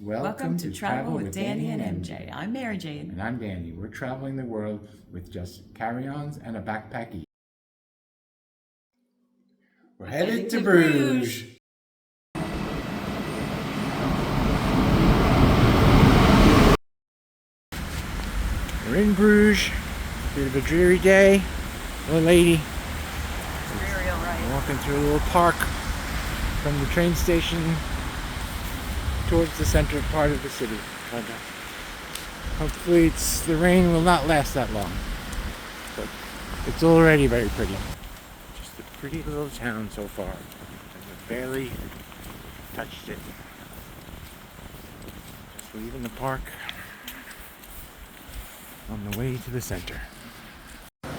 Welcome to Travel with Danny and MJ. I'm Mary Jane. And I'm Danny. We're traveling the world with just carry-ons and a backpack each. We're headed to Bruges. We're in Bruges. Bit of a dreary day. Little lady. Dreary, all right. Walking through a little park from the train station towards the center part of the city. But hopefully the rain will not last that long. But it's already very pretty. Just a pretty little town so far. I've barely touched it. Just leaving the park on the way to the center. More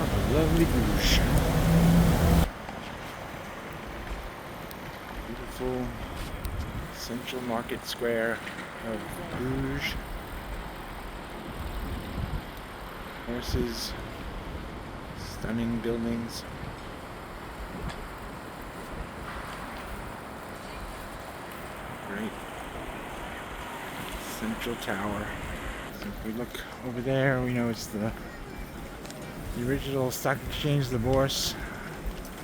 of lovely Bruges. Beautiful central market square of Bruges. Horses, stunning buildings. Great central tower. So if we look over there, we know it's the original stock exchange, the Bourse,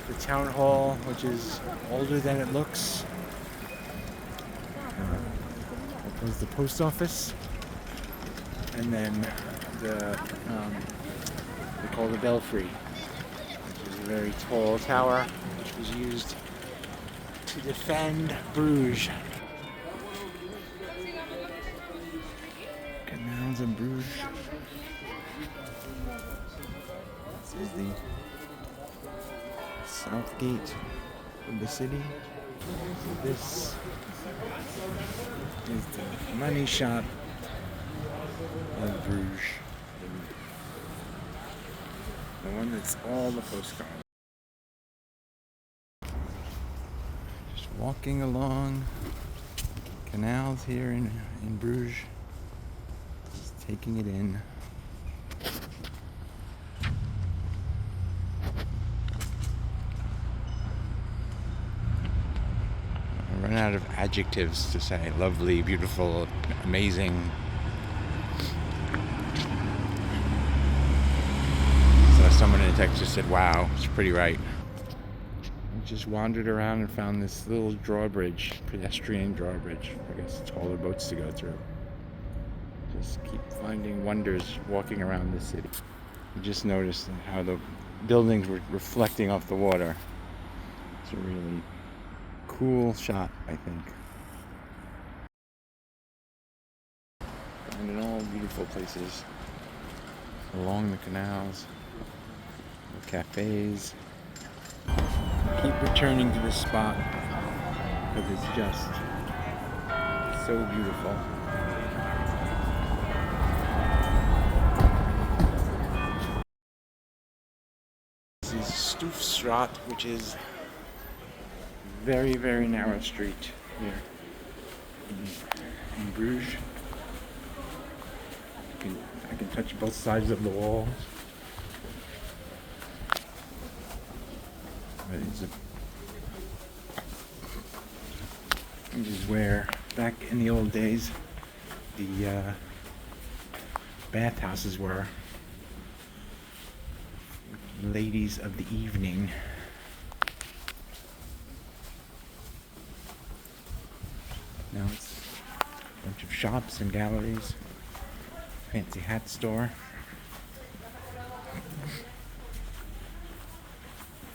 the town hall, which is older than it looks. That was the post office, and then they call the Belfry, which is a very tall tower, which was used to defend Bruges. Canals of Bruges. This is the south gate of the city. So this is the money shot of Bruges. The one that's all the postcards. Just walking along canals here in Bruges. Just taking it in. I run out of adjectives to say. Lovely, beautiful, amazing. So someone in a text just said, wow, it's pretty right. I just wandered around and found this little drawbridge, pedestrian drawbridge. I guess it's all the boats to go through. Just keep finding wonders walking around the city. I just noticed how the buildings were reflecting off the water. It's a really cool shot, I think. And in all beautiful places along the canals, the cafes. Keep returning to this spot because it's just so beautiful. This is Stustraat, which is very, very narrow street here in Bruges. I can touch both sides of the walls. But this is where, back in the old days, the bathhouses were. Ladies of the evening. Now it's a bunch of shops and galleries. Fancy hat store.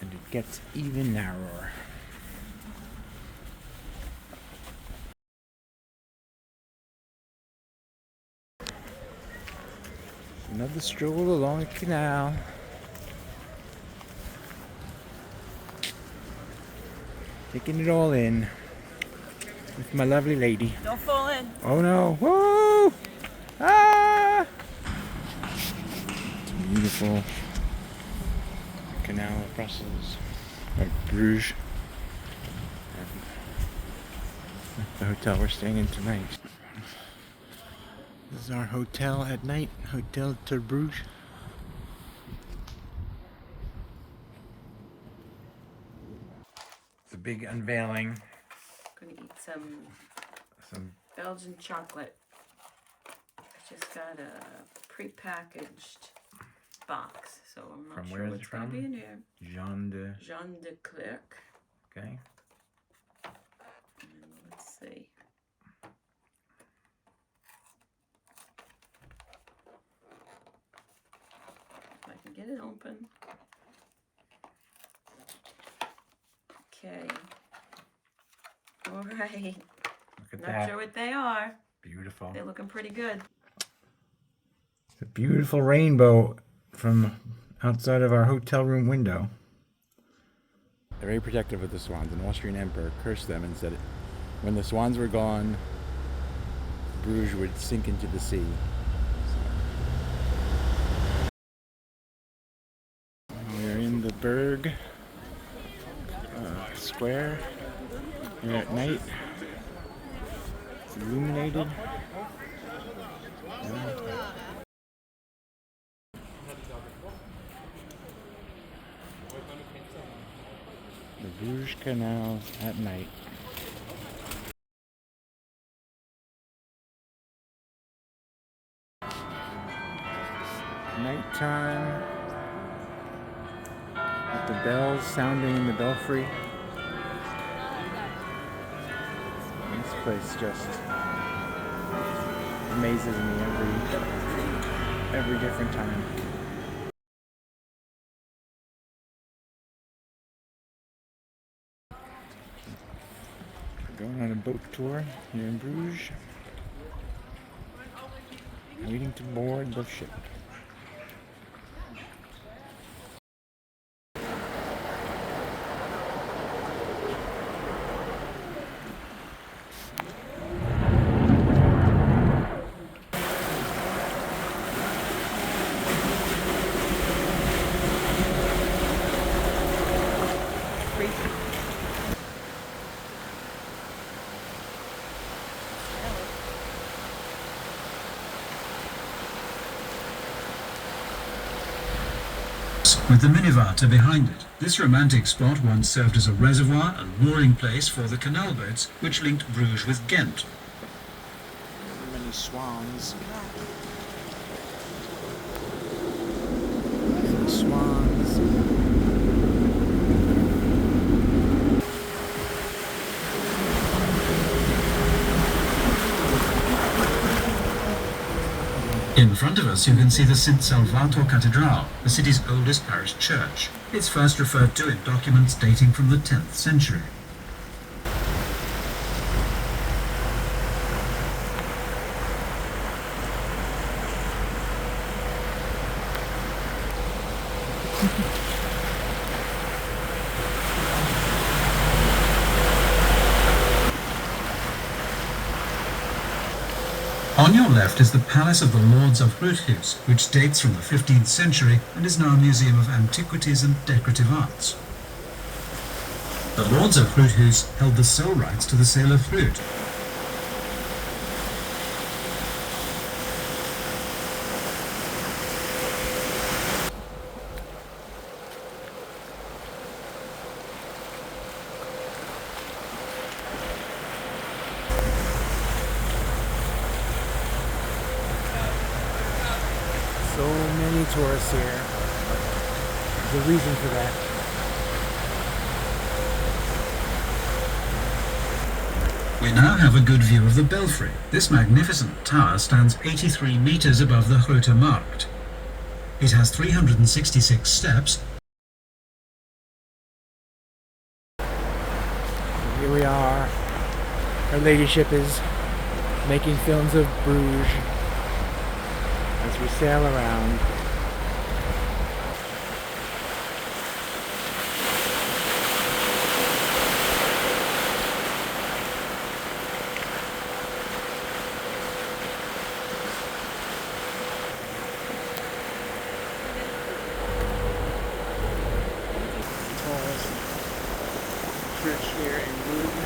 And it gets even narrower. Another stroll along the canal. Taking it all in with my lovely lady. Don't fall in. Oh no! Whoa! Ah! It's beautiful. Canal Proces, or Bruges. And that's the hotel we're staying in tonight. This is our hotel at night, Hotel to Bruges. The big unveiling gonna eat some Some Belgian chocolate. I just got a pre-packaged box, so I'm not From sure where is what's it gonna from? be in here. Jean de. Jean de Klerk. Okay. And let's see. If I can get it open. Okay. All right. Look at Not that. sure what they are. Beautiful. They're looking pretty good. It's a beautiful rainbow from outside of our hotel room window. They're very protective of the swans. An Austrian emperor cursed them and said when the swans were gone, Bruges would sink into the sea. We're in the Berg Square here at night. It's illuminated. The Bruges Canals at night. Nighttime with the bells sounding in the belfry. This place just amazes me every different time. We're going on a boat tour here in Bruges. Waiting to board the ship. With the Minivata behind it. This romantic spot once served as a reservoir and mooring place for the canal boats which linked Bruges with Ghent. So many swans. The swans. In front of us you can see the St. Salvator Cathedral, the city's oldest parish church. It's first referred to in documents dating from the 10th century. On your left is the Palace of the Lords of Bruges, which dates from the 15th century and is now a museum of antiquities and decorative arts. The Lords of Bruges held the sole rights to the sale of fruit. So many tourists here. There's a reason for that. We now have a good view of the belfry. This magnificent tower stands 83 meters above the Grote Markt. It has 366 steps. Here we are. Her ladyship is making films of Bruges as we sail around. Church here in Brugge.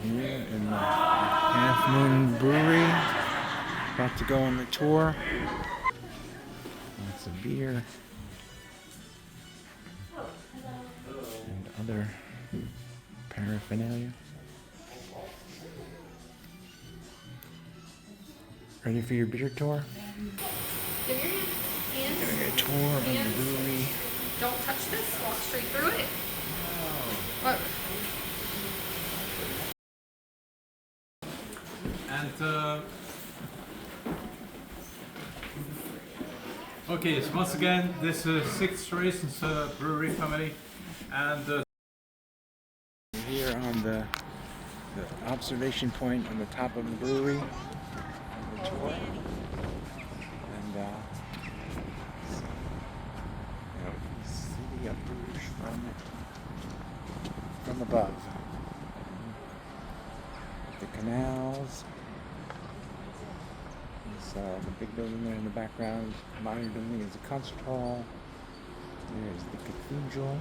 Here in the Half Moon Brewery. About to go on the tour. Lots of beer. other paraphernalia. Ready for your beer tour? Give your hands. Giving a tour of the brewery. Don't touch this. Walk straight through it. Look. And okay, so once again, this is sixth generation's brewery family, and Here on the observation point on the top of the brewery, on the tour, and you know, the city of Bruges from above. The canals. There's the big building there in the background. The modern building is a concert hall. There's the cathedral.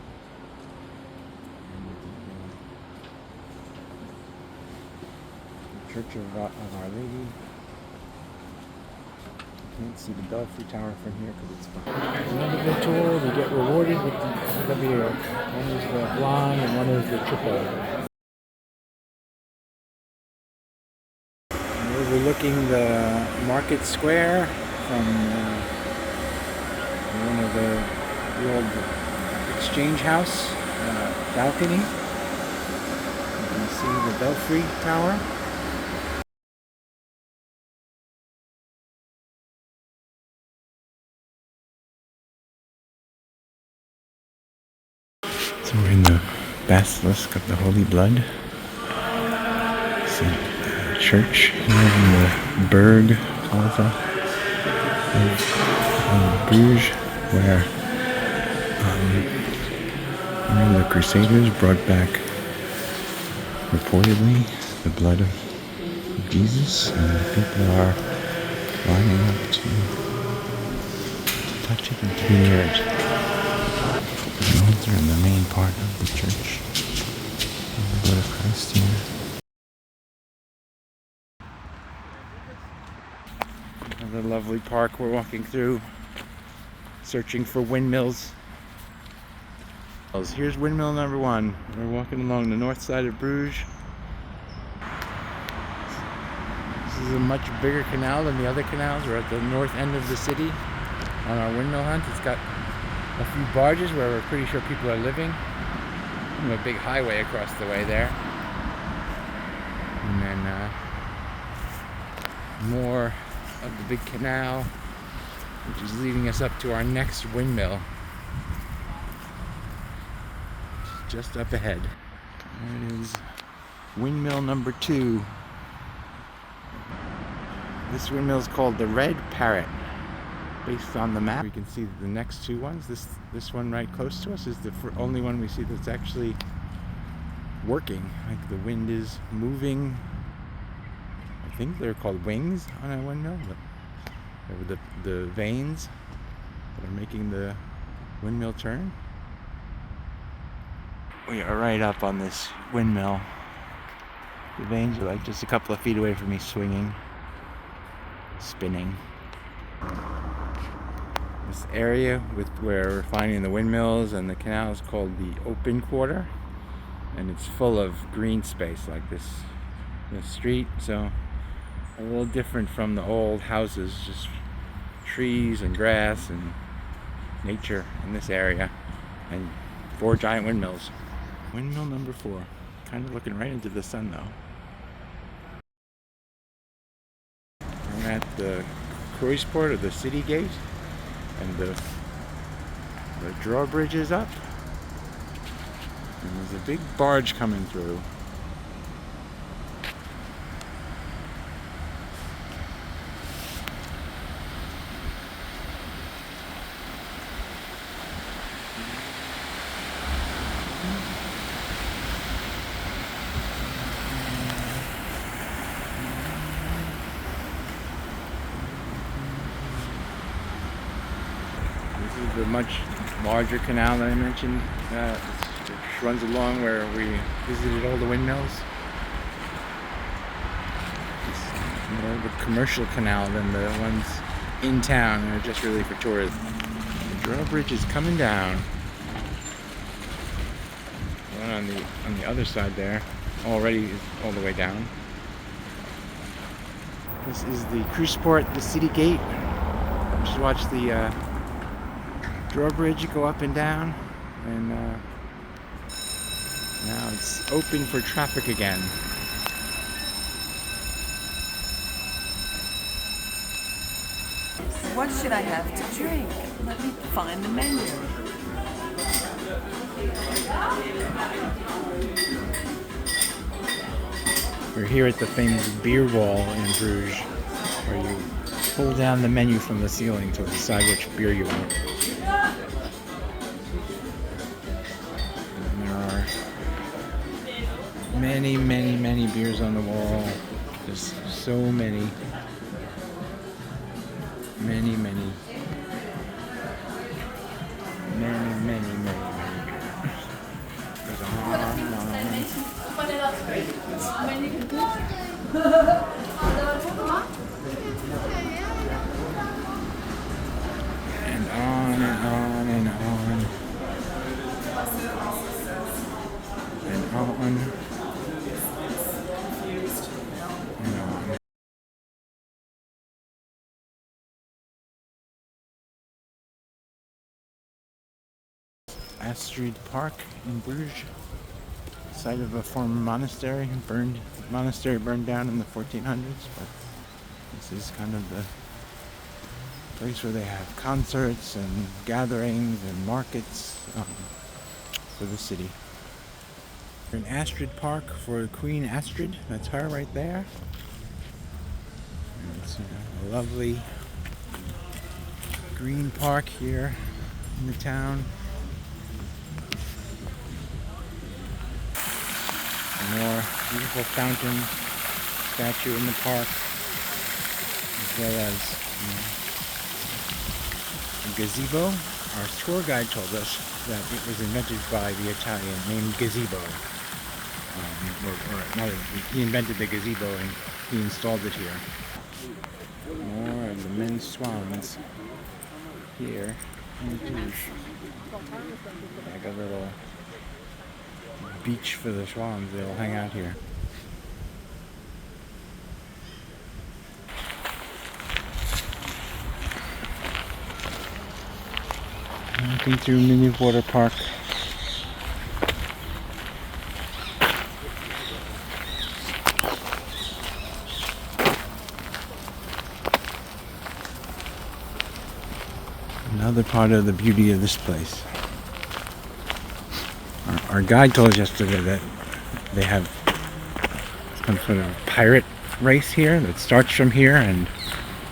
The Church of Our Lady. You can't see the Belfry Tower from here because it's behind. Another good tour. We get rewarded with the beer. One is the blonde and one is the triple. Overlooking the market square from one of the old exchange house balcony. You can see the Belfry Tower. So we're in the Basilisk of the Holy Blood. Church here in the Berg Plaza of Bruges, where one of the Crusaders brought back, reportedly, the blood of Jesus, and people are lining up to touch it and to be near it. The altar in the main part of the church, and the blood of Christ here. Another lovely park we're walking through, searching for windmills. Here's windmill number 1. We're walking along the north side of Bruges. This is a much bigger canal than the other canals. We're at the north end of the city on our windmill hunt. It's got a few barges where we're pretty sure people are living. And a big highway across the way there. And then more of the big canal, which is leading us up to our next windmill, just up ahead. There it is, windmill number 2. This windmill is called the Red Parrot, based on the map. We can see the next 2 ones. This one right close to us is the only one we see that's actually working. Like the wind is moving. I think they're called wings on a windmill, but the vanes that are making the windmill turn. We are right up on this windmill. The vanes are like just a couple of feet away from me, swinging, spinning. This area where we're finding the windmills and the canal is called the open quarter, and it's full of green space like this street, so a little different from the old houses, just trees and grass and nature in this area, and 4 giant windmills. Windmill number 4, kind of looking right into the sun though. We're at the Kruisport, or the city gate, and the drawbridge is up, and there's a big barge coming through. This is the much larger canal that I mentioned, which runs along where we visited all the windmills. It's more of a commercial canal than the ones in town. They're just really for tourism. The drawbridge is coming down. on the other side there already is all the way down. This is the cruise port, the city gate. Just watch the drawbridge go up and down, and now it's open for traffic again. What should I have to drink? Let me find the menu. We're here at the famous beer wall in Bruges, where you pull down the menu from the ceiling to decide which beer you want. And there are many, many, many beers on the wall. There's so many. Many, many. Many, many, many, many beers. Goes on and on. And on and on and on. And on and on. Astrid Park in Bruges, site of a former monastery. Monastery burned down in the 1400s, but this is kind of the place where they have concerts and gatherings and markets for the city. We're in Astrid Park for Queen Astrid. That's her right there. And it's a lovely green park here in the town. More beautiful fountain statue in the park, as well as a gazebo. Our tour guide told us that it was invented by the Italian named Gazebo. He invented the gazebo and he installed it here. More of the men's swans here in Bruges. Like a little beach for the swans. They'll hang out here. Walking through Mini Water Park. Another part of the beauty of this place. Our guide told us yesterday that they have some sort of pirate race here that starts from here, and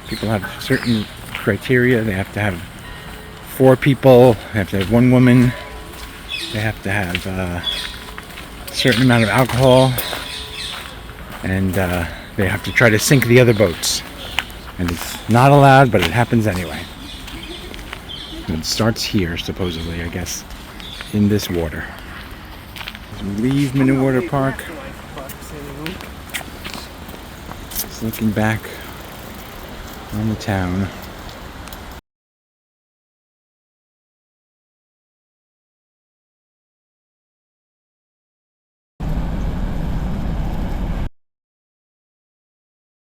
people have certain criteria. They have to have 4 people, they have to have 1 woman, they have to have a certain amount of alcohol, and they have to try to sink the other boats. And it's not allowed, but it happens anyway. And it starts here, supposedly, I guess, in this water. As we leave Minnewater Park, just looking back on the town.